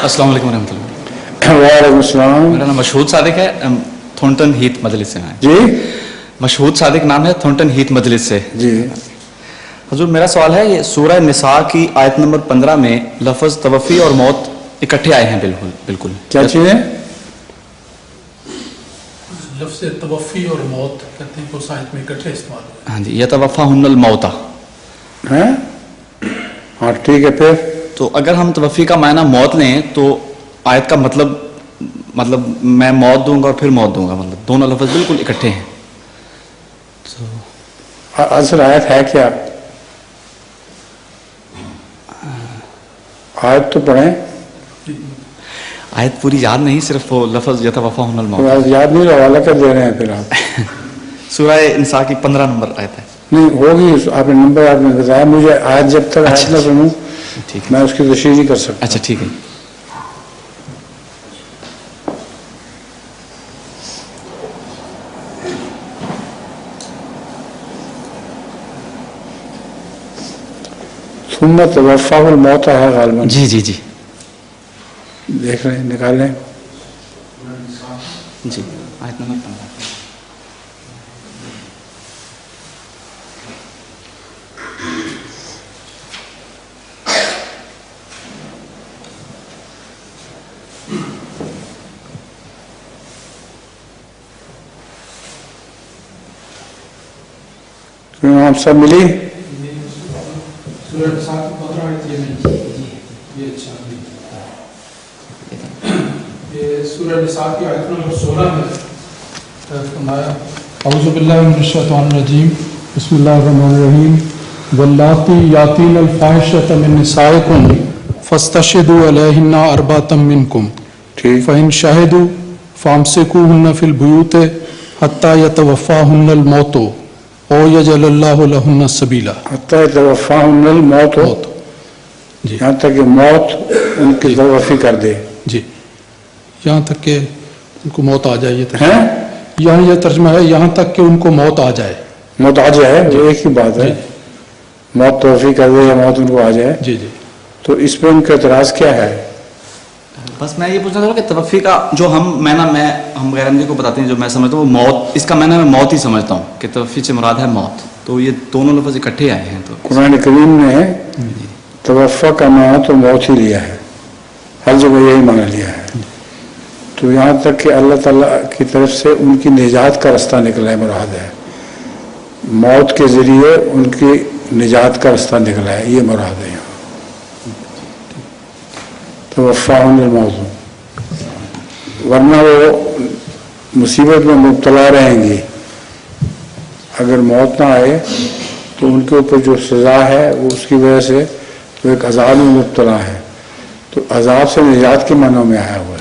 السلام علیکم ورحمۃ اللہ. وعلیکم السلام. میرا نام مشہود صادق ہے, تھورنٹن ہیتھ مجلس سے ہیں. جی مشہود صادق نام ہے, تھورنٹن ہیتھ مجلس سے. جی حضور میرا سوال ہے, یہ سورہ نساء کی آیت نمبر 15 میں لفظ توفی اور موت اکٹھے آئے ہیں بالکل. کیا چیزیں؟ لفظ توفی اور موت کہتے ہیں کہ اس آیت میں اکٹھے استعمال ہوئے. ہاں جی, یتوفاہن الموت. ہیں ہاں ٹھیک ہے. پھر تو اگر ہم توفی کا معنی موت لیں تو آیت کا مطلب میں موت دوں گا اور پھر موت دوں گا, مطلب دونوں لفظ بالکل اکٹھے ہیں. تو اصل آیت ہے کیا؟ آیت تو پڑھیں. آیت پوری یاد نہیں, صرف وہ لفظ یتوفاہن الموت. یاد نہیں, حوالہ کر دے رہے ہیں پھر آپ. سورہ نساء کی 15 نمبر آیت ہے. نہیں ہوگی, آپ نے نمبر آپ نے بتایا مجھے. آج جب تک آیت نہ سنوں ٹھیک ہے, میں اس کی تشریح نہیں کر سکتا. اچھا ٹھیک ہے. ثم توفاہ الموت ہے غالباً. جی جی جی دیکھ رہے ہیں, نکال لیں. جی آیت نمبر 15. آپ سب ملی؟ سورہ نساء کی 15 آیت یہ نہیں. یہ اچھا یہ سورہ نساء کی آیت نمبر 16 میں فرمایا اعوذ باللہ من الشیطان الرجیم بسم اللہ الرحمن الرحیم واللاتی یاتین الفاحشۃ من نسائکم فاستشہدوا علیہن اربعۃ منکم ٹھیک. فإن شہدوا فامسکوہن فی البیوت حتی یتوفاہن الموت او یجعل اللہ لہن سبیلا. حتی یتوفاہن الموت, جی یہاں تک کہ موت ان کی توفی کر دے. جی یہاں تک کہ ان کو موت آ جائے. یہ ہیں یہاں یہ ترجمہ ہے یہاں تک کہ ان کو موت آ جائے. موت آ جائے, وہ ایک ہی بات ہے. موت توفی کر دے یا موت ان کو آ جائے. جی جی تو اس پہ ان کا اعتراض کیا ہے؟ بس میں یہ پوچھنا چاہ رہا ہوں کہ توفی کا جو ہم غیر احمدی کو بتاتے ہیں, جو میں سمجھتا ہوں وہ موت, اس کا معنی میں موت ہی سمجھتا ہوں کہ توفی سے مراد ہے موت. تو یہ دونوں لفظ اکٹھے آئے ہیں. تو قرآن کریم نے توفا کا معنی تو موت ہی لیا ہے, ہر جگہ یہی معنی لیا ہے. تو یہاں تک کہ اللہ تعالیٰ کی طرف سے ان کی نجات کا رستہ نکلا ہے مراد ہے. موت کے ذریعے ان کی نجات کا رستہ نکلا ہے, یہ مراد ہے. یہاں توفاہن الموت, ورنہ وہ مصیبت میں مبتلا رہیں گی. اگر موت نہ آئے تو ان کے اوپر جو سزا ہے وہ اس کی وجہ سے تو ایک عذاب میں مبتلا ہے. تو عذاب سے نجات کے معنوں میں آیا ہوا